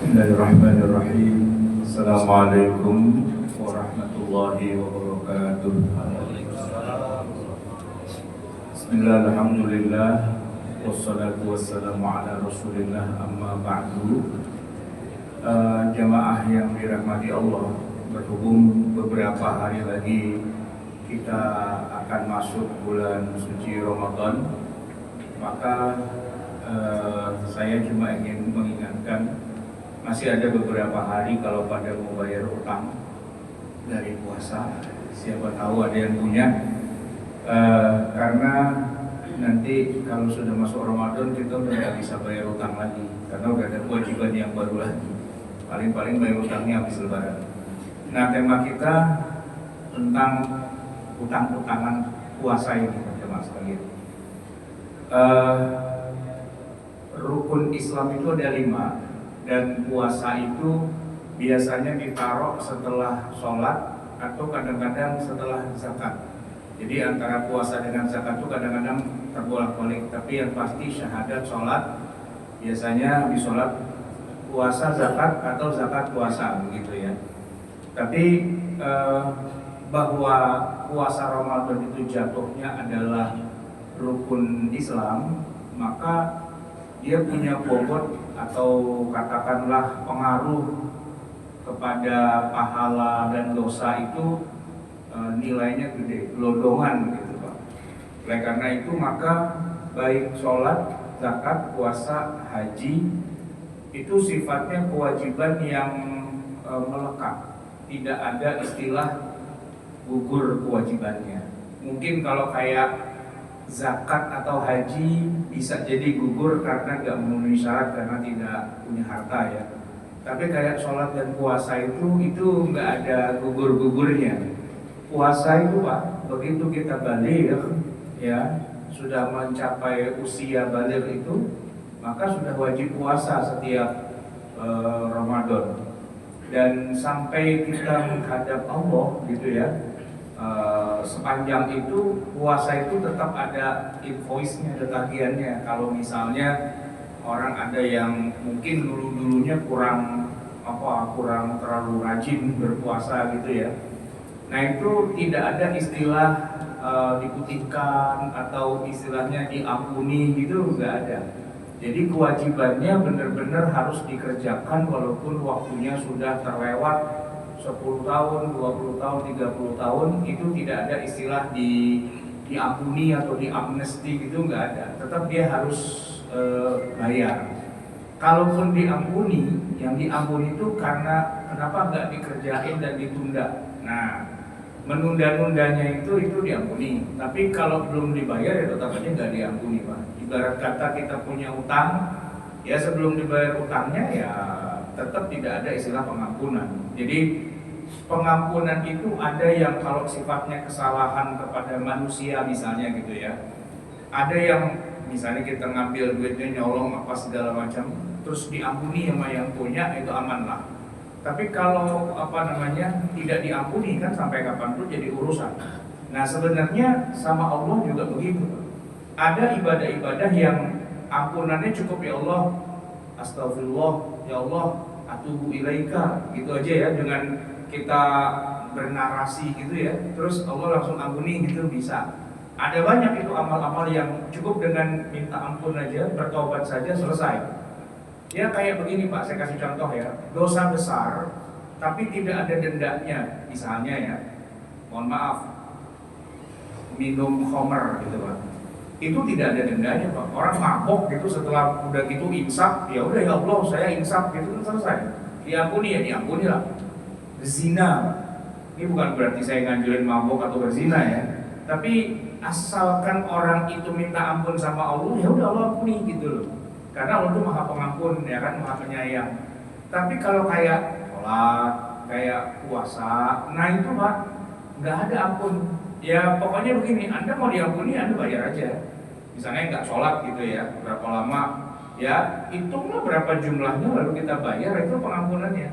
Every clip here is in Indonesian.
Bismillahirrahmanirrahim. Assalamualaikum warahmatullahi wabarakatuh. Bismillah, alhamdulillah, wassalatu wassalamu ala rasulillah, amma ba'du. Jamaah yang dirahmati Allah, berhubung beberapa hari lagi kita akan masuk bulan suci Ramadan, maka saya cuma ingin mengingatkan masih ada beberapa hari kalau pada mau bayar utang dari puasa, siapa tahu ada yang punya, karena nanti kalau sudah masuk Ramadan kita udah nggak bisa bayar utang lagi karena udah ada kewajiban yang baru lagi, paling-paling bayar utangnya habis Lebaran. Nah, tema kita tentang utang-utangan puasa ini, teman-teman sekalian. Rukun Islam itu ada 5, dan puasa itu biasanya ditaruh setelah sholat atau kadang-kadang setelah zakat. Jadi antara puasa dengan zakat itu kadang-kadang terbolak-balik, tapi yang pasti syahadat, sholat, biasanya habis sholat puasa zakat atau zakat puasa, begitu ya. Tapi bahwa puasa Ramadan itu jatuhnya adalah rukun Islam, maka dia punya bobot atau katakanlah pengaruh kepada pahala dan dosa itu nilainya gede, gelondongan gitu Pak. Oleh karena itu maka baik sholat, zakat, puasa, haji itu sifatnya kewajiban yang melekat, tidak ada istilah gugur kewajibannya. Mungkin kalau kayak zakat atau haji bisa jadi gugur karena nggak memenuhi syarat karena tidak punya harta ya. Tapi kayak sholat dan puasa itu nggak ada gugur-gugurnya. Puasa itu Pak, begitu kita balik ya, sudah mencapai usia balik itu, maka sudah wajib puasa setiap Ramadan. Dan sampai kita menghadap Allah gitu ya, sepanjang itu puasa itu tetap ada invoice-nya, ada tagihannya. Kalau misalnya orang ada yang mungkin dulunya kurang terlalu rajin berpuasa gitu ya, nah itu tidak ada istilah diputihkan atau istilahnya diampuni gitu, nggak ada. Jadi kewajibannya benar-benar harus dikerjakan walaupun waktunya sudah terlewat 10 tahun, 20 tahun, 30 tahun, itu tidak ada istilah diampuni atau diamnesti gitu, nggak ada. Tetap dia harus bayar. Kalaupun diampuni, yang diampuni itu karena kenapa nggak dikerjain dan ditunda. Nah, menunda-nundanya itu diampuni. Tapi kalau belum dibayar ya tetap aja nggak diampuni Pak. Ibarat kata kita punya utang, ya sebelum dibayar utangnya ya tetap tidak ada istilah pengampunan. Jadi pengampunan itu ada yang kalau sifatnya kesalahan kepada manusia misalnya gitu ya. Ada yang misalnya kita ngambil duitnya, nyolong apa segala macam, terus diampuni sama yang punya, itu aman lah. Tapi kalau tidak diampuni kan sampai kapan pun jadi urusan. Nah sebenarnya sama Allah juga begitu. Ada ibadah-ibadah yang ampunannya cukup ya Allah, astagfirullah, ya Allah, atubu ilaika, gitu aja ya, dengan kita bernarasi gitu ya, terus Allah langsung ampuni gitu bisa. Ada banyak itu amal-amal yang cukup dengan minta ampun aja, bertobat saja selesai. Ya kayak begini Pak, saya kasih contoh ya, dosa besar tapi tidak ada dendanya, misalnya ya, mohon maaf, minum khamr gitu Pak, itu tidak ada dendanya Pak. Orang mabok gitu, setelah udah gitu insaf, ya udah ya Allah saya insaf gitu kan selesai, diampuni ya diampuni lah. Zina, ini bukan berarti saya nganjurin mabok atau berzina ya, tapi asalkan orang itu minta ampun sama Allah, ya udah Allah ampuni gitu loh. Karena Allah itu Maha Pengampun ya kan, Maha Penyayang. Tapi kalau kayak sholat, kayak puasa, nah itu Pak nggak ada ampun. Ya pokoknya begini, Anda mau diampuni Anda bayar aja. Misalnya nggak sholat gitu ya, berapa lama, ya hitunglah berapa jumlahnya lalu kita bayar, itu pengampunannya.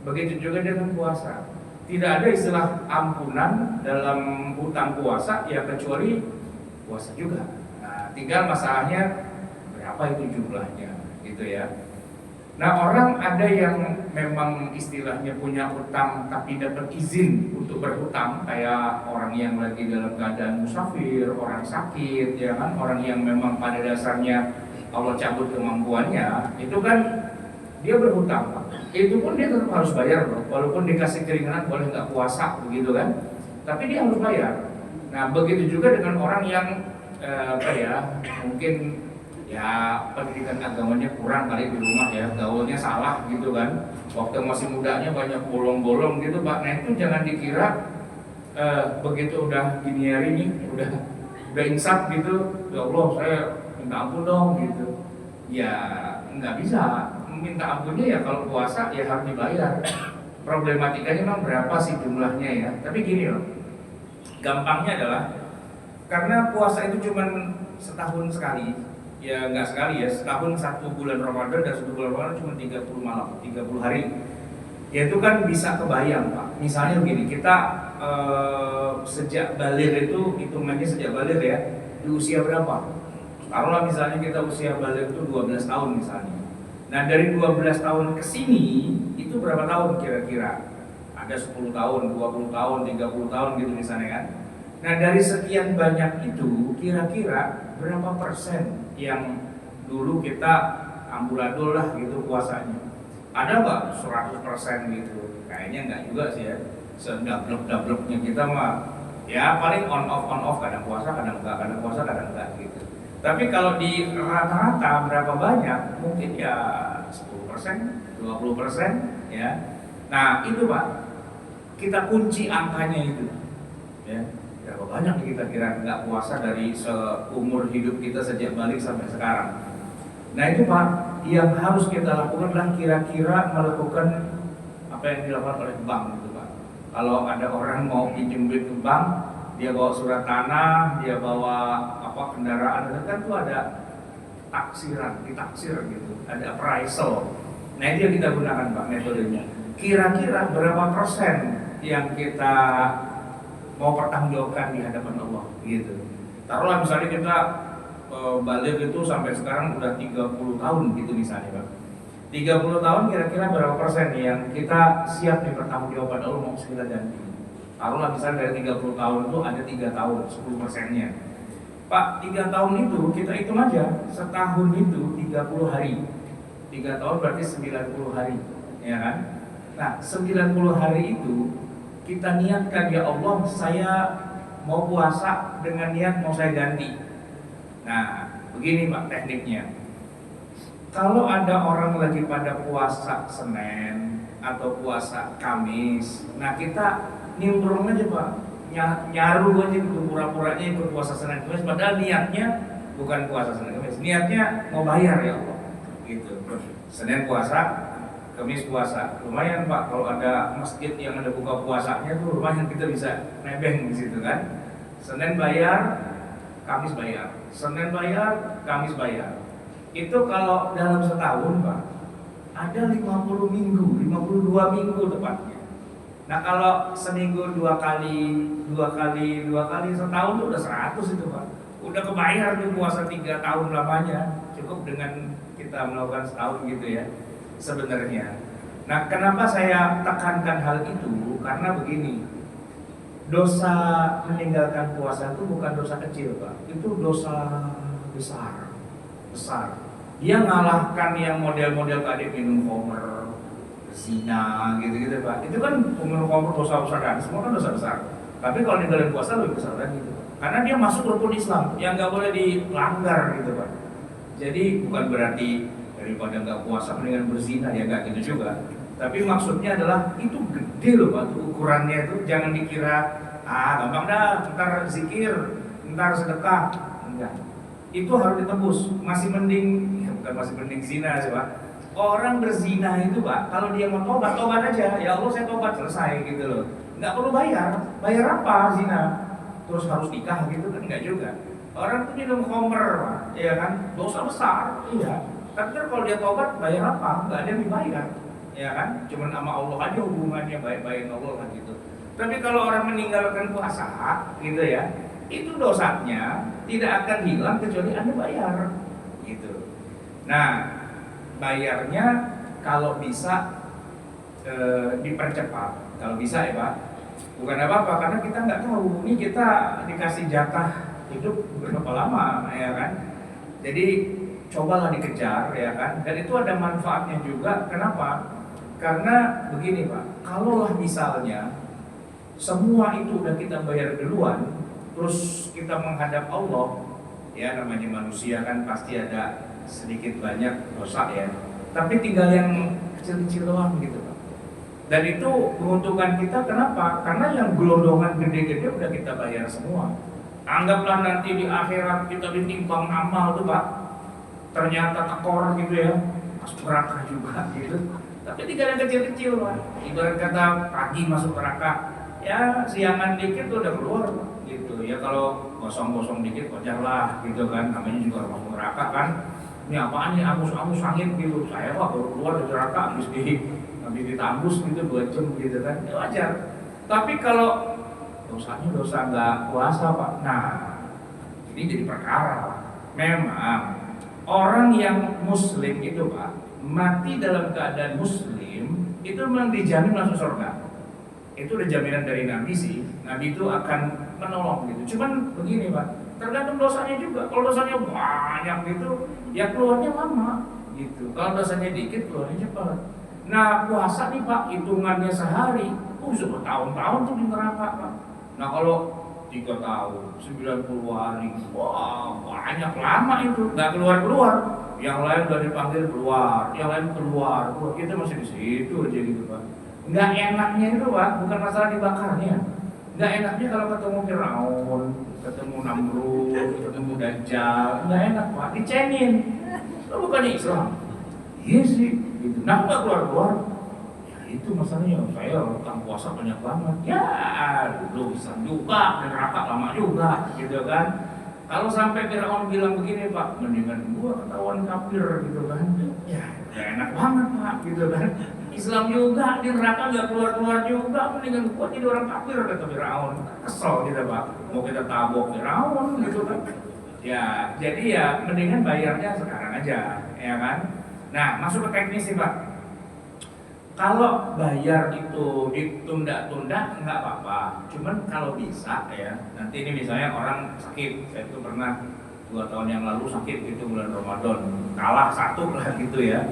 Begitu juga dengan puasa. Tidak ada istilah ampunan dalam hutang puasa ya kecuali puasa juga. Nah, tinggal masalahnya berapa itu jumlahnya gitu ya. Nah, orang ada yang memang istilahnya punya utang tapi dapat izin untuk berhutang, kayak orang yang lagi dalam keadaan musafir, orang sakit, ya kan, orang yang memang pada dasarnya Allah cabut kemampuannya, itu kan dia berhutang, Pak. Itu pun dia tetap harus bayar, loh. Walaupun dikasih keringanan boleh nggak puasa, begitu kan? Tapi dia harus bayar. Nah, begitu juga dengan orang yang mungkin ya pendidikan agamanya kurang kali di rumah, ya gaulnya salah gitu kan, waktu masih mudanya banyak bolong-bolong gitu, Pak. Nah, itu jangan dikira begitu udah gini hari ini udah insaf gitu, ya Allah saya minta ampun dong gitu. Ya nggak bisa minta ampunnya, ya kalau puasa ya harus dibayar. Problematikanya memang berapa sih jumlahnya ya, tapi gini loh, gampangnya adalah karena puasa itu cuma setahun sekali, ya nggak sekali ya, setahun 1 bulan Ramadan, dan 1 bulan Ramadan cuma 30 malam, 30 hari. Ya itu kan bisa kebayang, Pak. Misalnya begini, kita sejak baligh itu, hitungannya sejak baligh ya, di usia berapa? Taruhlah misalnya kita usia baligh itu 12 tahun misalnya. Nah, dari 12 tahun ke sini itu berapa tahun kira-kira? Ada 10 tahun, 20 tahun, 30 tahun gitu misalnya kan. Nah, dari sekian banyak itu kira-kira berapa persen yang dulu kita amburadul lah gitu puasanya? Ada nggak 100% gitu? Kayaknya nggak juga sih ya. Sedablek-dableknya kita mah ya paling on off, kadang puasa kadang enggak, kadang puasa kadang enggak gitu. Tapi kalau di rata-rata berapa banyak? Mungkin ya 10%, 20% ya. Nah, itu Pak, kita kunci angkanya itu ya. Berapa banyak kita kira nggak puasa dari seumur hidup kita sejak balik sampai sekarang. Nah, itu Pak, yang harus kita lakukan adalah kira-kira melakukan apa yang dilakukan oleh bank gitu Pak. Kalau ada orang mau pinjam duit ke bank, dia bawa surat tanah, dia bawa kendaraan, kan itu ada taksiran, ditaksir gitu, ada appraisal. Nah, itu yang kita gunakan Pak metodenya. Kira-kira berapa persen yang kita mau pertanggungjawabkan di hadapan Allah gitu. Taruhlah misalnya kita balik itu sampai sekarang udah 30 tahun gitu misalnya Pak. 30 tahun kira-kira berapa persen yang kita siap dipertanggungjawabkan Allah mau kita ganti. Taruhlah misalnya dari 30 tahun itu ada 3 tahun 10%-nya. Pak, 3 tahun itu kita hitung aja, setahun itu 30 hari. 3 tahun berarti 90 hari, ya kan? Nah, 90 hari itu kita niatkan, ya Allah saya mau puasa dengan niat mau saya ganti. Nah, begini Pak tekniknya. Kalau ada orang lagi pada puasa Senin atau puasa Kamis, nah kita nimbrung aja Pak, nyaru aja gitu, pura-puranya ikut puasa Senin Kamis, padahal niatnya bukan puasa Senin Kamis, niatnya mau bayar ya Allah gitu. Senin puasa, Kamis puasa, lumayan Pak kalau ada masjid yang ada buka puasanya tuh lumayan, kita bisa nebeng di situ kan. Senin bayar, Kamis bayar, Senin bayar, Kamis bayar. Itu kalau dalam setahun Pak, ada 50 minggu, 52 minggu tepatnya. Nah, kalau seminggu 2 kali setahun itu udah 100 itu Pak. Udah kebayar tuh puasa 3 tahun lamanya, cukup dengan kita melakukan setahun gitu ya sebenarnya. Nah, kenapa saya tekankan hal itu? Karena begini, dosa meninggalkan puasa itu bukan dosa kecil Pak, itu dosa besar. Dia ngalahkan yang model-model tadi minum khamr, zina gitu-gitu Pak. Itu kan minum khamr dosa besar kan, semua kan dosa besar. Tapi kalau ninggalin puasa lebih besar lagi gitu. Karena dia masuk rukun Islam yang nggak boleh dilanggar gitu Pak. Jadi bukan berarti daripada nggak puasa mendingan berzina, ya nggak gitu juga. Tapi maksudnya adalah itu gede loh Pak, ukurannya itu jangan dikira gampang dah, ntar zikir, ntar sedekah, enggak. Itu harus ditebus. Masih mending, ya bukan masih mending zina sih Pak. Orang berzina itu Pak, kalau dia mau tobat aja. Ya Allah saya tobat, selesai gitu loh. Nggak perlu bayar. Bayar apa zina? Terus harus nikah gitu kan, enggak juga. Orang itu minum khamr Pak, ya kan, dosa besar, iya. Tapi kalau dia tobat bayar apa? Nggak ada yang dibayar, ya kan? Cuman sama Allah aja hubungannya, baik-baik Allah kan gitu. Tapi kalau orang meninggalkan puasa gitu ya, itu dosanya tidak akan hilang kecuali Anda bayar gitu. Nah, bayarnya kalau bisa dipercepat, kalau bisa ya Pak. Bukan apa-apa, karena kita nggak tahu, ini kita dikasih jatah hidup berapa lama, ya kan? Jadi cobalah dikejar, ya kan? Dan itu ada manfaatnya juga. Kenapa? Karena begini Pak, kalaulah misalnya semua itu udah kita bayar duluan, terus kita menghadap Allah, ya namanya manusia kan pasti ada sedikit banyak dosa ya. Tapi tinggal yang kecil-kecil doang gitu Pak. Dan itu menguntungkan kita, kenapa? Karena yang gelondongan gede-gede udah kita bayar semua. Anggaplah nanti di akhirat kita ditimbang amal tuh Pak, ternyata tekor gitu ya, masuk neraka juga gitu. Tapi tinggal yang kecil-kecil Pak. Ibarat kata pagi masuk neraka, ya siangan dikit tuh udah keluar gitu. Ya kalau kosong-kosong dikit wajar lah gitu kan, namanya juga orang masuk neraka kan. Ini apaan nih, angus-angus sangit gitu. Saya Pak baru keluar dari neraka habis ditambus gitu 2 jam gitu kan, ya wajar. Tapi kalau dosanya dosa nggak puasa Pak, nah ini jadi perkara Pak. Memang orang yang muslim itu Pak, mati dalam keadaan muslim itu memang dijamin masuk surga. Itu udah jaminan dari Nabi sih. Nabi itu akan menolong gitu. Cuman begini Pak, tergantung dosanya juga. Kalau dosanya banyak gitu, ya keluarnya lama gitu. Kalau dosanya dikit, keluarnya cepat. Nah puasa nih Pak, hitungannya sehari, bisa bertahun-tahun tuh di neraka Pak. Nah kalau 3 tahun, 90 hari, wah banyak lama itu, nggak keluar-keluar. Yang lain udah dipanggil keluar, yang lain keluar, kita masih di situ aja gitu Pak. Nggak enaknya itu Pak, bukan masalah dibakarnya. Nggak enaknya kalau ketemu Firaun, ketemu Namrud, ketemu Dajjal, nggak enak Pak, dicengin. Lo bukan Islam? Iya sih, gitu. Nah nggak keluar-keluar. Itu masalahnya, saya utang puasa banyak banget. Ya, lu bisa juga, dan neraka lama juga, gitu kan. Kalau sampai Firaun bilang begini Pak, mendingan gua ketahuan kafir, gitu kan. Ya, gak enak banget Pak, gitu kan. Islam juga, di neraka gak keluar-keluar juga, mendingan gua jadi orang kafir, kata Firaun. Kesel gitu Pak, mau kita tabok Firaun, gitu kan. Ya, jadi ya mendingan bayarnya sekarang aja, ya kan. Nah, masuk ke teknis sih Pak. Kalau bayar itu ditunda-tunda nggak apa-apa, cuman kalau bisa ya, nanti ini misalnya orang sakit, saya itu pernah 2 tahun yang lalu sakit itu bulan Ramadan, kalah 1 lah gitu ya,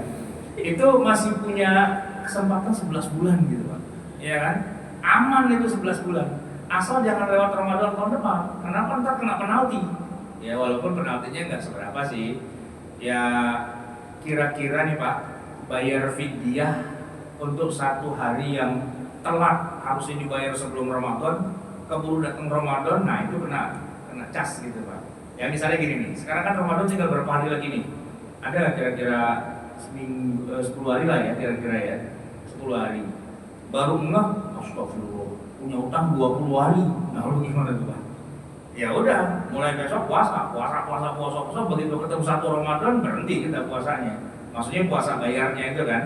itu masih punya kesempatan 11 bulan gitu Pak, ya kan, aman itu 11 bulan, asal jangan lewat Ramadan tahun depan, kenapa ntar kena penalti, ya walaupun penaltinya nggak seberapa sih, ya kira-kira nih Pak, bayar fidyah untuk 1 hari yang telat harusnya dibayar sebelum Ramadan, keburu datang Ramadan, nah itu kena cas gitu Pak. Ya misalnya gini nih, sekarang kan Ramadan tinggal berapa hari lagi nih? Ada kira-kira 10 hari lah ya kira-kira ya, 10 hari. Baru astagfirullah, punya utang 20 hari. Nah lu gimana tuh Pak? Ya udah, mulai besok puasa, begitu ketemu 1 Ramadan berhenti kita puasanya. Maksudnya puasa bayarnya itu kan.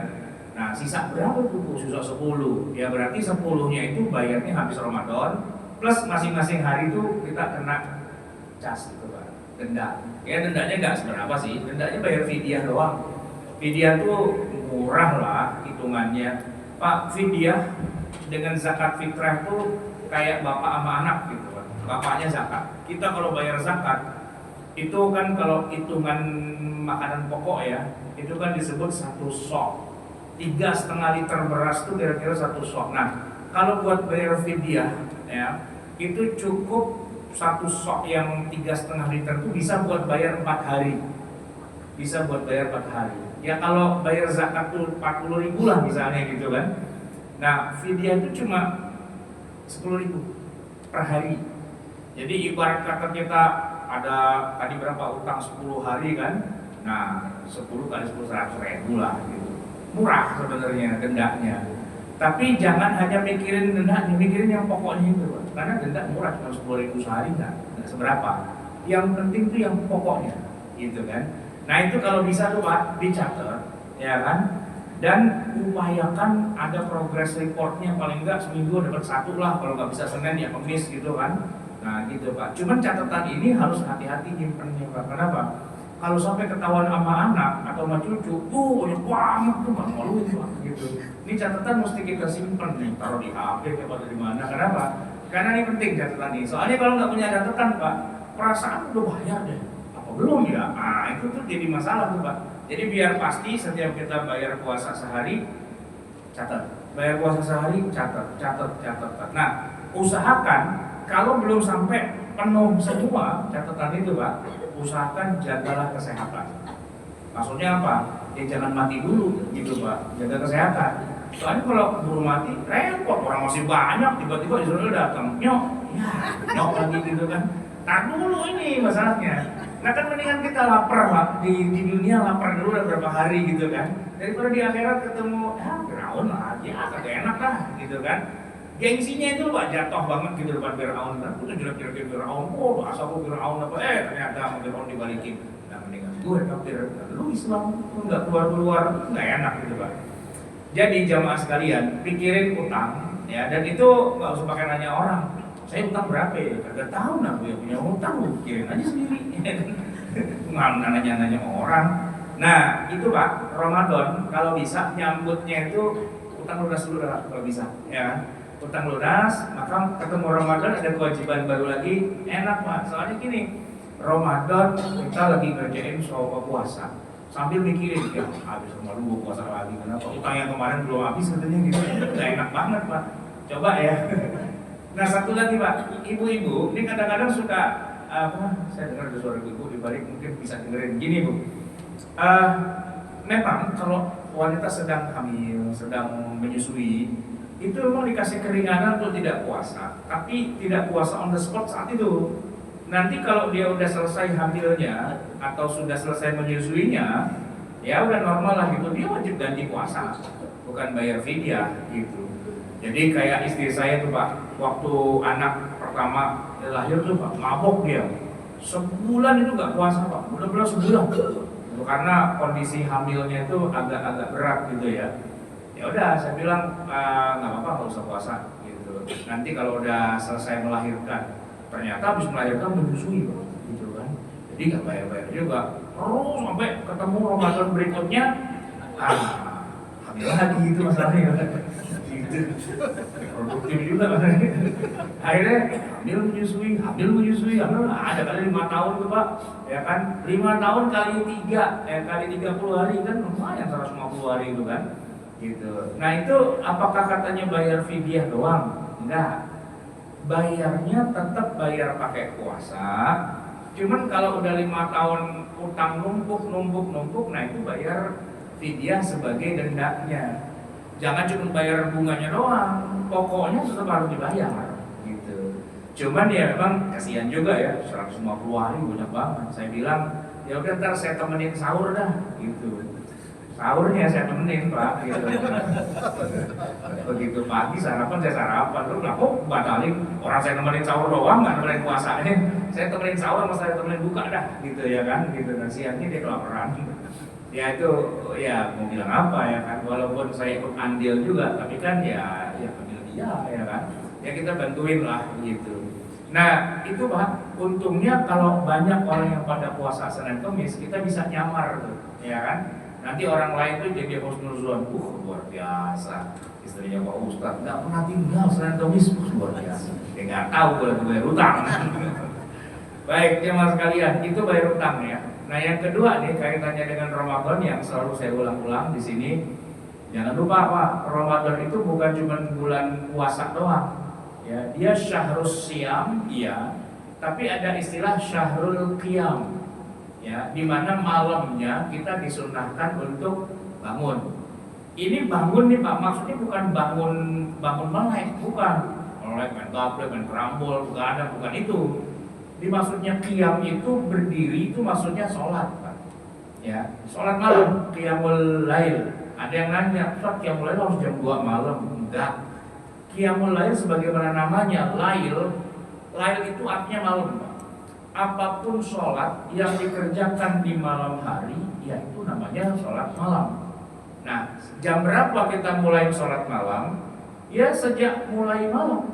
Nah sisa berapa tuh? Sisa 10. Ya berarti 10-nya itu bayarnya habis Ramadan, plus masing-masing hari itu kita kena cas gitu Pak, denda. Ya dendanya nggak seberapa sih, dendanya bayar fidyah doang. Fidyah tuh murah lah hitungannya Pak. Fidyah dengan zakat fitrah tuh kayak bapak sama anak gitu Pak. Bapaknya zakat, kita kalau bayar zakat itu kan kalau hitungan makanan pokok ya, itu kan disebut 1 sok. 3,5 liter beras itu kira-kira 1 sok. Nah, kalau buat bayar fidyah ya, itu cukup 1 sok yang 3,5 liter itu bisa buat bayar 4 hari. Bisa buat bayar 4 hari. Ya kalau bayar zakat tuh 40.000 lah misalnya gitu kan. Nah, fidyah itu cuma 10.000 per hari. Jadi ibarat kata kita ada tadi berapa utang 10 hari kan. Nah, 10 kali 10 100.000 lah gitu. Murah sebenarnya dendanya, tapi jangan hanya mikirin dendanya, mikirin yang pokoknya itu Pak. Karena denda murah cuma 10.000 sehari nggak seberapa. Yang penting itu yang pokoknya, gitu kan. Nah itu kalau bisa tuh Pak dicatat, ya kan. Dan upayakan ada progress reportnya, paling enggak seminggu dapat 1 lah, kalau nggak bisa Senin ya Kamis gitu kan. Nah gitu Pak. Cuman catatan ini harus hati-hati nyimpennya Pak. Kenapa? kalau sampai ketahuan sama anak atau sama cucu, tuh banyak banget tuh nggak maluin tuh gitu. Ini catatan mesti kita simpan nih, taruh di HP atau di mana. Kenapa? Karena ini penting catatan ini. Soalnya kalau nggak punya catatan Pak, perasaan udah bayar deh. Apa belum ya? Nah itu tuh jadi masalah tuh Pak. Jadi biar pasti setiap kita bayar puasa sehari, catat. Bayar puasa sehari, catat. Nah, usahakan kalau belum sampai penuh semua catatan itu Pak, usahakan jagalah kesehatan. Maksudnya apa? Ya jangan mati dulu gitu Pak, jaga kesehatan. Soalnya kalau buru mati repot, orang masih banyak, tiba-tiba Israel datang, nyok lagi gitu kan. Tak dulu ini masalahnya. Nah kan mendingan kita lapar Pak, di dunia lapar dulu beberapa hari gitu kan. Daripada di akhirat ketemu, Firaun aja, agak enak lah gitu kan. Gengsinya itu Pak jatuh banget gitu depan Firaun kan. Udah jelek-jelekin Firaun, asal Firaun apa, ternyata sama Firaun dibalikin. Nah mendingan gue kafir, lu Islam, lu nggak keluar-keluar, nggak enak gitu Pak. Jadi jamaah sekalian, pikirin utang ya, dan itu nggak usah pakai nanya orang. Saya utang berapa ya? Kagak tahu nah, gue punya utang, lu pikirin aja sendiri. Nggak nanya-nanya orang. Nah itu Pak, Ramadan kalau bisa nyambutnya itu utang lunas dulu lah kalau bisa ya. Utang lunas, maka ketemu Ramadan ada kewajiban baru lagi, enak Pak. Soalnya gini, Ramadan kita lagi ngerjain soal puasa, sambil mikirin ya habis Ramadan gue puasa lagi, kenapa utang yang kemarin belum habis katanya gitu. Gak enak banget Pak, coba ya. Nah satu lagi Pak, ibu-ibu ini kadang-kadang suka saya dengar ada suara ibu di balik, mungkin bisa dengerin gini Bu. Memang kalau wanita sedang hamil, sedang menyusui, itu memang dikasih keringanan untuk tidak puasa, tapi tidak puasa on the spot saat itu. Nanti kalau dia udah selesai hamilnya atau sudah selesai menyusuinya, ya udah normal lah gitu, dia wajib ganti puasa, bukan bayar fidyah gitu. Jadi kayak istri saya tuh Pak, waktu anak pertama lahir tuh Pak, mabok dia, sebulan itu nggak puasa Pak, benar-benar sebulan, karena kondisi hamilnya itu agak-agak berat gitu ya. Ya udah, saya bilang nggak apa-apa, nggak usah puasa gitu. Nanti kalau udah selesai melahirkan, ternyata habis melahirkan menyusui gitu kan. Jadi nggak bayar-bayar juga. Terus sampai ketemu Ramadan berikutnya, hamil lagi gitu masalahnya. Gitu. Produktif juga kan. Akhirnya hamil menyusui, ada kali 5 tahun tuh Pak, ya kan. 5 tahun kali 3, kali 30 hari kan lumayan 150 hari itu kan. Gitu. Nah itu apakah katanya bayar fidyah doang? Enggak. Bayarnya tetap bayar pakai puasa. Cuman kalau udah 5 tahun utang numpuk, nah itu bayar fidyah sebagai dendanya. Jangan cuma bayar bunganya doang, pokoknya tetap harus dibayar. Gitu. Cuman ya memang kasihan juga ya, 150 hari banyak banget. Saya bilang ya udah ntar saya temenin sahur dah, gitu. Sahurnya saya temenin Pak gitu. Begitu pagi sarapan saya sarapan, terus lah kok batalin, orang saya temenin sahur doang nggak temenin puasanya. Saya temenin sahur sama saya temenin buka dah gitu ya kan gitu. Dan siangnya dia kelaparan. Ya itu ya mau bilang apa ya kan, walaupun saya ikut andil juga, tapi kan ya ambil dia ya kan. Ya kita bantuin lah gitu. Nah itu Pak, untungnya kalau banyak orang yang pada puasa Senin Kemis, kita bisa nyamar tuh ya kan. Nanti orang lain tuh jadi husnuzon, luar biasa. Istrinya Pak Ustadz nggak pernah tinggal Senin Kemis, luar biasa. Dia nggak tahu kalau itu bayar utang. Baik jemaah sekalian, itu bayar utang ya. Nah yang kedua nih kaitannya dengan Ramadan yang selalu saya ulang-ulang di sini. Jangan lupa Pak, Ramadan itu bukan cuma bulan puasa doang. Ya, dia syahrus siam, iya. Tapi ada istilah syahrul qiyam. Ya, di mana malamnya kita disunahkan untuk bangun. Ini bangun nih Pak, maksudnya bukan bangun melek, bukan melek main gaplek, main kerambol, bukan itu. Dimaksudnya qiyam itu berdiri, itu maksudnya sholat Pak. Ya, sholat malam, qiyamul lail. Ada yang nanya, Ustaz qiyamul lail harus jam 2 malam? Enggak. Qiyamul lail sebagaimana namanya, lail itu artinya malam Pak. Apapun sholat yang dikerjakan di malam hari, ya itu namanya sholat malam. Nah, jam berapa kita mulai sholat malam? Ya sejak mulai malam.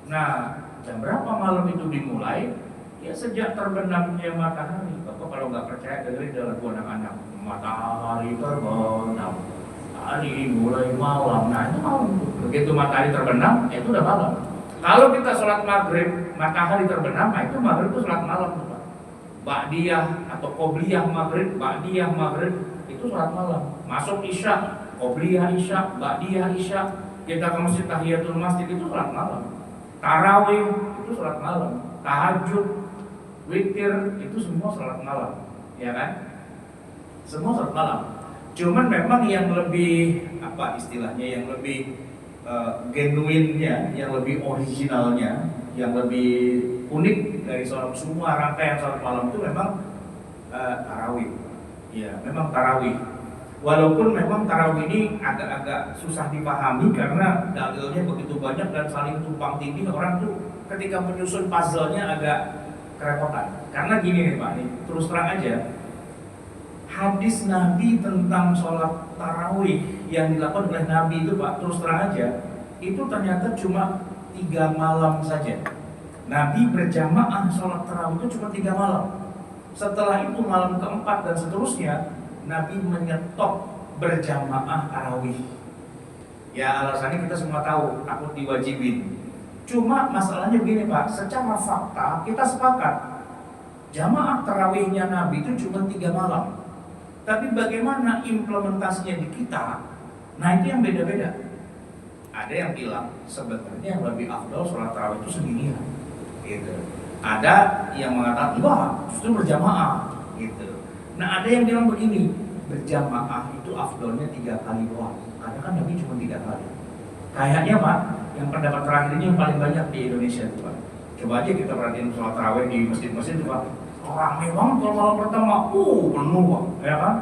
Nah, jam berapa malam itu dimulai? Ya sejak terbenamnya matahari. Bapak kalau nggak percaya dengerin dalam anak-anak. Matahari terbenam, hari mulai malam. Nah itu malam. Begitu matahari terbenam, itu udah malam. Kalau kita sholat maghrib, matahari terbenam, nah itu maghrib itu sholat malam. Ba'diyah atau qobliyah maghrib, ba'diyah maghrib itu sholat malam. Masuk isya, qobliyah isya, ba'diyah isya. Kita ke masjid tahiyatul masjid itu sholat malam. Tarawih itu sholat malam. Tahajud, witir itu semua sholat malam, ya kan? Semua sholat malam. Cuman memang yang lebih apa istilahnya, yang lebih genuinnya, yang lebih originalnya, yang lebih unik dari sholat semua rangkaian sholat malam itu memang tarawih. Ya, memang tarawih. Walaupun memang tarawih ini agak-agak susah dipahami karena dalilnya begitu banyak dan saling tumpang tindih, orang tuh ketika menyusun puzzle-nya agak kerepotan. Karena gini nih Pak, nih, terus terang aja, hadis Nabi tentang sholat tarawih yang dilakukan oleh Nabi itu Pak, terus terang aja, itu ternyata cuma 3 malam saja. Nabi berjamaah sholat tarawih itu cuma 3 malam. Setelah itu malam keempat dan seterusnya, Nabi menyetop berjamaah tarawih. Ya alasannya kita semua tahu, takut diwajibin. Cuma masalahnya begini Pak, secara fakta kita sepakat jamaah tarawihnya Nabi itu cuma 3 malam. Tapi bagaimana implementasinya di kita, nah itu yang beda-beda. Ada yang bilang sebenarnya yang lebih afdal sholat tarawih itu sendirian, gitu. Ada yang mengatakan enggak, justru berjamaah, gitu. Nah ada yang bilang begini, berjamaah itu afdalnya 3 kali doang. Karena kan Nabi cuma 3 kali. Kayaknya Pak, yang pendapat terakhir ini yang paling banyak di Indonesia tuh Pak. Coba aja kita perhatiin sholat tarawih di masjid-masjid tuh Pak. Ramai banget kalau malam pertama, penuh Pak, ya kan?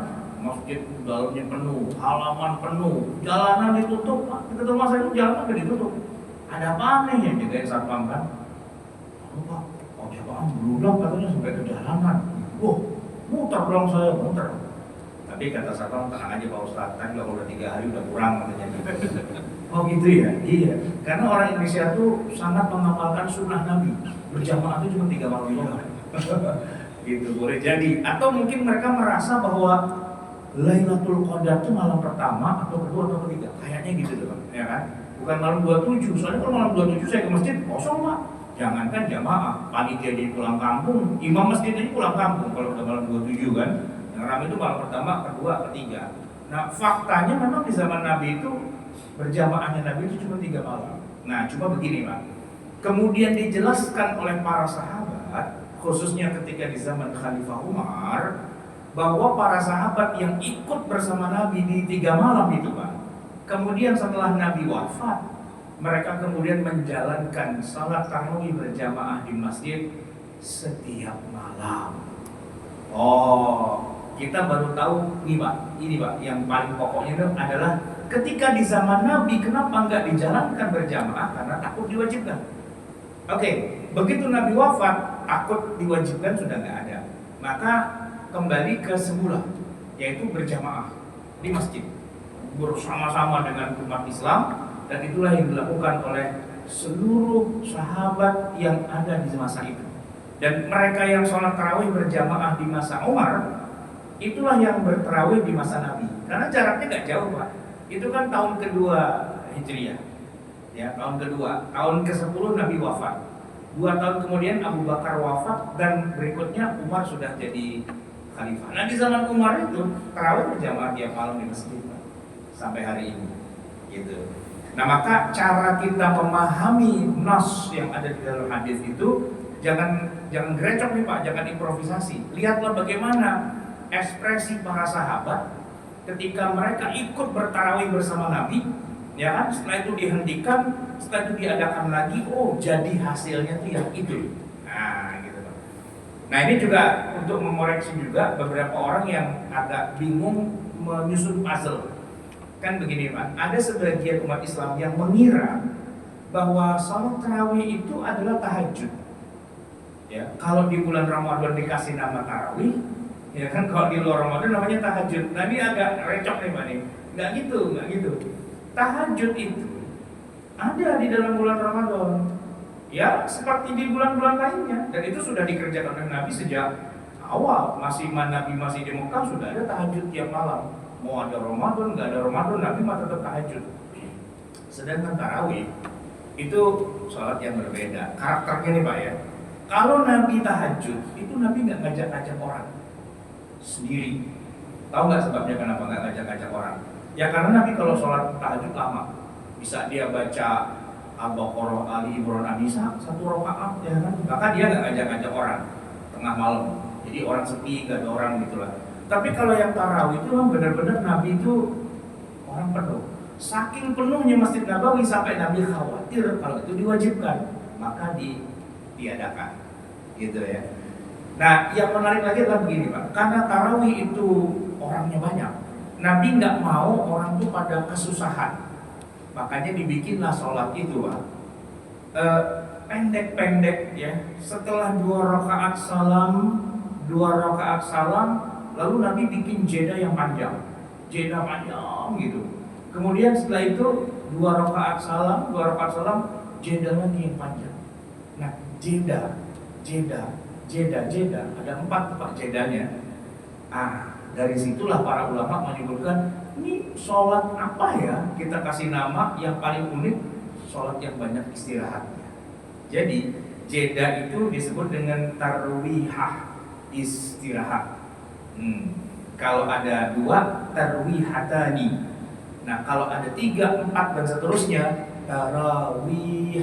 Masjid dalamnya penuh, halaman penuh, jalanan ditutup Pak. Dekat rumah saya itu jalanan udah ditutup. Ada apa nih yang jagain satpam kan? Pak, jamaah berulang katanya sampai ke jalanan. Muter dong saya, muter. Tapi kata satpam tenang aja Pak Ustadz, kan kalau udah 3 hari udah kurang katanya. Oh gitu ya? Iya. Karena orang Indonesia tuh sangat mengamalkan sunnah Nabi. Berjamaah itu cuma 3 malam doang. Gitu boleh jadi. Atau mungkin mereka merasa bahwa Lailatul Qadar itu malam pertama atau kedua atau ketiga. Kayaknya gitu tuh Pak, ya kan? Bukan malam 27. Soalnya kalau malam 27 saya ke masjid kosong Pak. Jangankan jamaah, panitia jadi pulang kampung, imam masjid ini pulang kampung kalau udah malam 27 kan. Yang ramai itu malam pertama, kedua, ketiga. Nah faktanya memang di zaman Nabi itu berjamaahnya Nabi itu cuma 3 malam. Nah cuma begini Pak, kemudian dijelaskan oleh para sahabat, khususnya ketika di zaman Khalifah Umar, bahwa para sahabat yang ikut bersama Nabi di 3 malam itu Pak, kemudian setelah Nabi wafat, mereka kemudian menjalankan salat tarawih berjamaah di masjid setiap malam. Kita baru tahu nih Pak, ini Pak, yang paling pokoknya itu adalah ketika di zaman Nabi kenapa nggak dijalankan berjamaah? Karena takut diwajibkan. Oke, begitu Nabi wafat, takut diwajibkan sudah nggak ada. Maka kembali ke semula, yaitu berjamaah di masjid bersama-sama dengan umat Islam, dan itulah yang dilakukan oleh seluruh sahabat yang ada di masa itu. Dan mereka yang sholat tarawih berjamaah di masa Umar, itulah yang bertarawih di masa Nabi. Karena jaraknya nggak jauh Pak. Itu kan tahun kedua Hijriah, ya tahun kedua, tahun ke-10 Nabi wafat. 2 tahun kemudian Abu Bakar wafat dan berikutnya Umar sudah jadi khalifah. Nah di zaman Umar itu tarawih berjamaah tiap malam di masjid Pak, sampai hari ini, gitu. Nah maka cara kita memahami nas yang ada di dalam hadis itu jangan gerecok nih Pak, jangan improvisasi. Lihatlah bagaimana ekspresi para sahabat ketika mereka ikut bertarawih bersama Nabi, ya kan? Setelah itu dihentikan, setelah itu diadakan lagi, jadi hasilnya tuh yang itu. Nah gitu Pak. Nah ini juga untuk mengoreksi juga beberapa orang yang agak bingung menyusun puzzle. Kan begini Pak, ada sebagian umat Islam yang mengira bahwa salat tarawih itu adalah tahajud. Ya, kalau di bulan Ramadan dikasih nama tarawih, ya kan, kalau di luar Ramadan namanya tahajud. Nah ini agak recok nih Pak nih. Nggak gitu. Tahajud itu ada di dalam bulan Ramadan. Ya seperti di bulan-bulan lainnya, dan itu sudah dikerjakan oleh Nabi sejak awal. Nabi masih di Mekah sudah ada tahajud tiap malam. Mau ada Ramadan, nggak ada Ramadan, Nabi mah tetap tahajud. Sedangkan tarawih itu sholat yang berbeda. Karakternya nih Pak ya. Kalau Nabi tahajud, itu Nabi nggak ngajak-ngajak orang sendiri. Tahu nggak sebabnya kenapa nggak ngajak-ngajak orang? Ya karena Nabi kalau sholat tahajud lama, bisa dia baca Al-Baqarah, Ali Imran, An-Nisa 1 rakaat, ya kan? Maka dia nggak ngajak-ngajak orang tengah malam. Jadi orang sepi, nggak ada orang gitulah. Tapi kalau yang tarawih itu benar-benar Nabi itu orang penuh. Saking penuhnya Masjid Nabawi sampai Nabi khawatir kalau itu diwajibkan, maka diadakan, gitu ya. Nah, yang menarik lagi adalah begini Pak, karena tarawih itu orangnya banyak, Nabi nggak mau orang itu pada kesusahan, makanya dibikinlah sholat itu Pak, pendek-pendek ya. Setelah 2 rakaat salam, lalu Nabi bikin jeda yang panjang gitu. Kemudian setelah itu 2 rakaat salam, jeda lagi yang panjang. Nah, jeda, ada 4 jedanya. Dari situlah para ulama menyebutkan ini sholat apa ya? Kita kasih nama yang paling unik, sholat yang banyak istirahatnya. Jadi jeda itu disebut dengan tarwihah, istirahat. Kalau ada 2, tarwihatani. Nah kalau ada 3, 4 dan seterusnya, tarawih,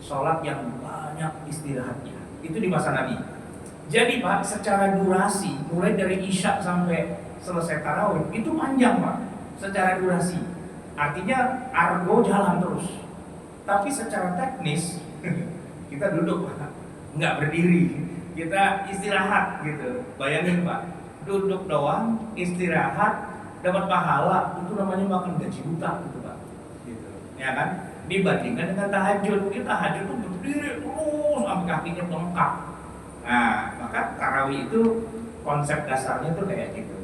sholat yang banyak istirahatnya. Itu di masa Nabi. Jadi Pak, secara durasi mulai dari Isya sampai selesai tarawih itu panjang Pak, secara durasi. Artinya argo jalan terus. Tapi secara teknis kita duduk Pak, nggak berdiri, kita istirahat gitu. Bayangin Pak, duduk doang, istirahat, dapat pahala, itu namanya makan gaji buta gitu Pak, gitu. Ya kan? Dibandingkan dengan tahajud, kita tahajud tuh berdiri terus sampai kakinya bengkak. Nah, maka tarawih itu konsep dasarnya tuh kayak gitu.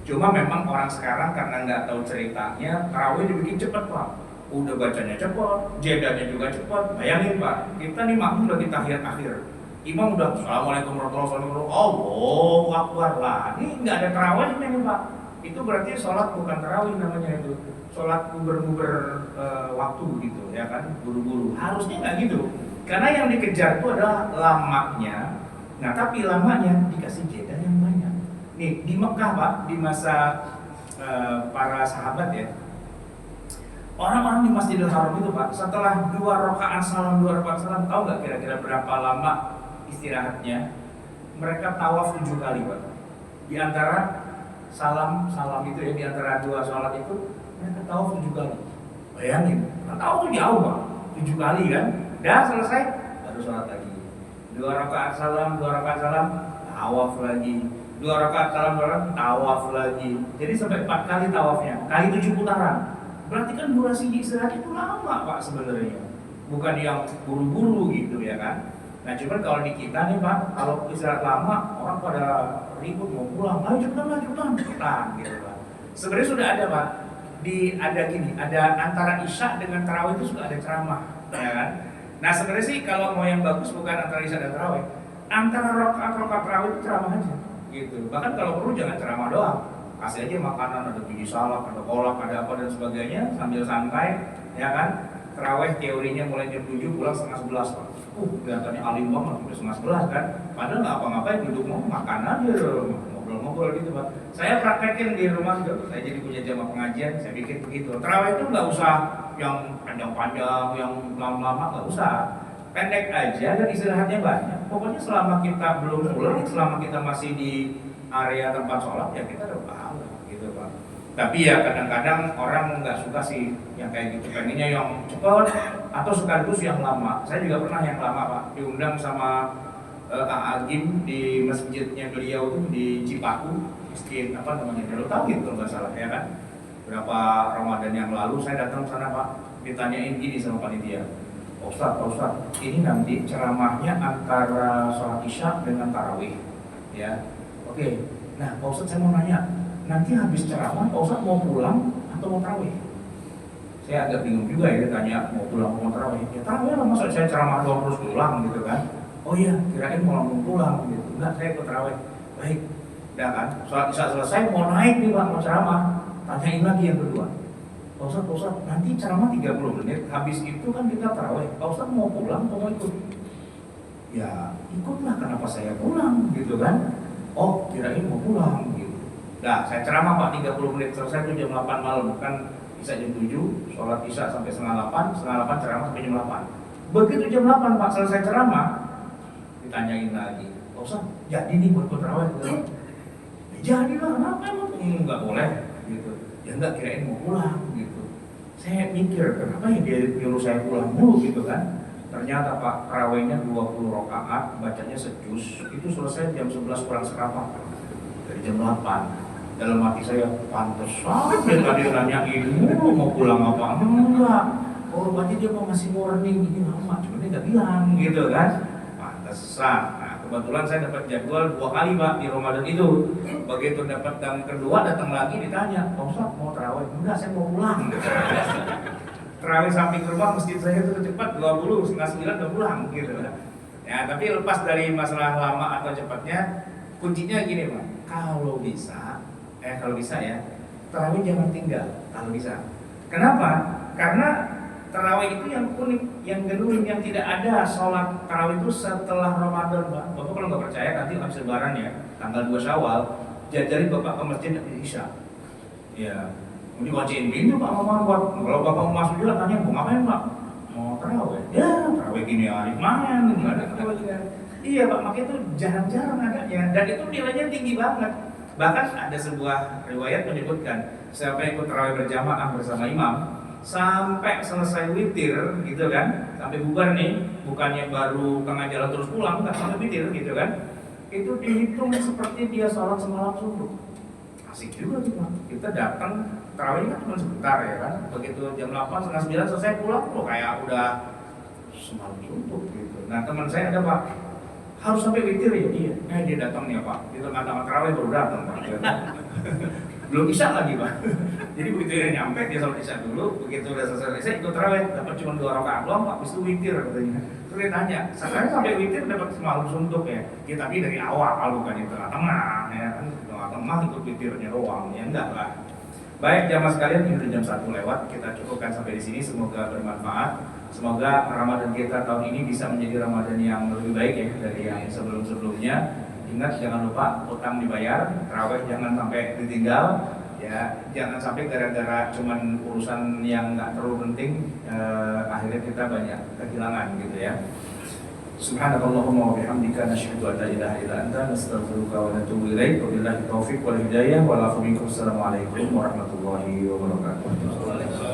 Cuma memang orang sekarang karena nggak tahu ceritanya, tarawih dibikin cepet Pak. Udah bacanya cepet, jedanya juga cepet. Bayangin Pak, kita nih makmum lagi tahiyat akhir, imam udah assalamualaikum warahmatullahi wabarakatuh, Allahu akbar lah. Ini nggak ada tarawihnya nih Pak. Itu berarti sholat bukan tarawih namanya itu, sholat guber-guber waktu gitu ya kan, buru-buru. Harusnya nggak gitu, karena yang dikejar itu adalah lamanya. Nah tapi lamanya dikasih jeda yang banyak. Nih di Mekah Pak, di masa para sahabat ya, orang-orang di Masjidil Haram itu Pak, setelah 2 rakaat salam, tahu nggak kira-kira berapa lama istirahatnya? Mereka tawaf 7 kali Pak. Di antara salam itu ya, di antara 2 sholat itu mereka tawaf 7 kali. Bayangin, tawaf itu jauh Pak, 7 kali kan. Dan selesai baru sholat lagi. 2 rakaat salam, tawaf lagi. 2 rakaat salam, tawaf lagi. Jadi sampai 4 kali tawafnya, kali 7 putaran. Berarti kan durasi istirahat itu lama Pak sebenarnya. Bukan yang buru-buru gitu ya kan. Nah cuman kalau di kita nih Pak, kalau istirahat lama orang pada ribut mau pulang, ayo cepetan gitu Pak. Sebenarnya sudah ada Pak, ada antara Isya dengan tarawih itu sudah ada ceramah, ya kan? Nah sebenarnya sih kalau mau yang bagus bukan antara Isya dan tarawih, antara rakaat tarawih itu ceramah aja, gitu. Bahkan kalau perlu jangan ceramah doang, kasih aja makanan, ada biji salak, ada kolak, ada apa dan sebagainya sambil santai, ya kan? Tarawih teorinya mulai jam 7 pulang setengah 11 Pak. Kelihatannya alim banget, udah setengah 11 kan. Padahal nggak apa-ngapain, duduk mau makan aja, ngobrol-ngobrol gitu Pak. Saya praktekin di rumah juga, saya jadi punya jamaah pengajian, saya bikin begitu. Tarawih itu nggak usah yang panjang-panjang, yang lama-lama, nggak usah. Pendek aja dan istirahatnya banyak. Pokoknya selama kita belum pulang, selama kita masih di area tempat sholat, ya kita udah pahala gitu Pak. Tapi ya kadang-kadang orang nggak suka sih yang kayak gitu, pengennya yang cepat atau sekaligus yang lama. Saya juga pernah yang lama Pak, diundang sama Kang Agim di masjidnya beliau tuh di Cipaku, miskin apa namanya, baru tahu gitu kalau nggak salah ya kan. Berapa Ramadan yang lalu saya datang ke sana Pak, ditanyain gini sama panitia, Pak Ustaz, ini nanti ceramahnya antara sholat Isya dengan tarawih, ya. Oke, nah Pak Ustaz saya mau nanya, nanti habis ceramah Pak Ustaz mau pulang atau mau tarawih? Saya agak bingung juga ya tanya mau pulang mau tarawih. Ya tarawih lah, masa saya ceramah doang terus pulang gitu kan? Oh iya, kirain mau langsung pulang gitu. Enggak, saya ikut tarawih. Baik, udah kan? Sholat isya selesai mau naik nih Pak, mau ceramah. Tanyain lagi yang kedua. Pak Ustaz, nanti ceramah 30 menit, habis itu kan kita tarawih. Pak Ustaz mau pulang atau mau ikut? Ya ikutlah, kenapa saya pulang gitu kan? Oh, kirain mau pulang gitu. Nah, saya ceramah Pak 30 menit, selesai itu jam 8 malam kan. Isya jam 7, sholat isya sampai setengah 8 ceramah sampai jam 8. Begitu jam 8 Pak selesai ceramah, ditanyain lagi, Pak Ustaz, jadi nih buat tarawih gitu. Jadilah, kenapa emang? Enggak boleh gitu. Ya enggak, kirain mau pulang gitu. Saya mikir, kenapa ya dia nyuruh saya pulang mulu gitu kan. Ternyata Pak, tarawihnya 20 rakaat, bacanya sejuz, itu selesai jam 11 kurang seperempat dari jam 8. Dalam hati saya, pantes banget tadi nanyain mulu mau pulang apa enggak. Oh, berarti dia mau ngasih warning ini lama, cuma dia nggak bilang gitu kan. Pantesan. Nah, kebetulan saya dapat jadwal 2 kali Pak di Ramadan itu. Begitu dapat yang kedua datang lagi ditanya, Pak Ustaz mau tarawih? Enggak, saya mau pulang. Tarawih samping rumah masjid saya itu cepat 20, setengah 9 udah pulang gitu. Ya, tapi lepas dari masalah lama atau cepatnya, kuncinya gini Pak, kalau bisa ya, tarawih jangan tinggal kalau bisa. Kenapa? Karena tarawih itu yang unik, yang genuine, yang tidak ada sholat tarawih itu setelah Ramadan Pak. Bapak kalau nggak percaya nanti habis lebaran ya, tanggal 2 Syawal, jajarin Bapak ke masjid Isya. Ya, ini kunciin pintu Pak Muhammad buat. Kalau Bapak mau masuk juga tanya, mau ngapain Pak? Mau tarawih? Ya, tarawih gini hari kemarin, nggak ada tarawih. Iya Pak, makanya itu jarang-jarang adanya, dan itu nilainya tinggi banget. Bahkan ada sebuah riwayat menyebutkan siapa yang ikut tarawih berjamaah bersama imam sampai selesai witir gitu kan, sampai bubar nih, bukannya baru tengah jalan terus pulang, nggak sampai witir gitu kan, itu dihitung seperti dia sholat semalam subuh. Asik juga tuh Pak. Kita datang tarawih kan cuma sebentar ya kan, begitu jam 8 setengah 9 selesai pulang, kok kayak udah semalam subuh gitu. Nah teman saya ada Pak, harus sampai witir ya, iya. Dia datang nih Pak, di tengah-tengah tarawih baru datang Pak. Belum isya lagi Pak. Jadi begitu dia nyampe, dia sholat isya dulu, begitu udah selesai saya ikut tarawih, dapat cuma 2 rakaat doang Pak, habis itu witir katanya. Terus dia tanya, sekarang sampai witir dapat semalam suntuk ya? Ya tapi dari awal bukan di tengah-tengah, ya kan tengah-tengah ikut witirnya doang, ya enggak lah. Baik jamaah sekalian, ini udah jam 1 lewat, kita cukupkan sampai di sini, semoga bermanfaat. Semoga Ramadan kita tahun ini bisa menjadi Ramadan yang lebih baik ya dari yang sebelum-sebelumnya. Ingat jangan lupa utang dibayar, tarawih jangan sampai ditinggal, ya jangan sampai gara-gara cuman urusan yang nggak terlalu penting akhirnya kita banyak kehilangan gitu ya. Subhanakallahumma wa bihamdika nasyhadu an la ilaha illa anta nastaghfiruka wa natubu ilaik. Wabillahi taufiq wal hidayah wal afu minkum. Assalamualaikum warahmatullahi wabarakatuh.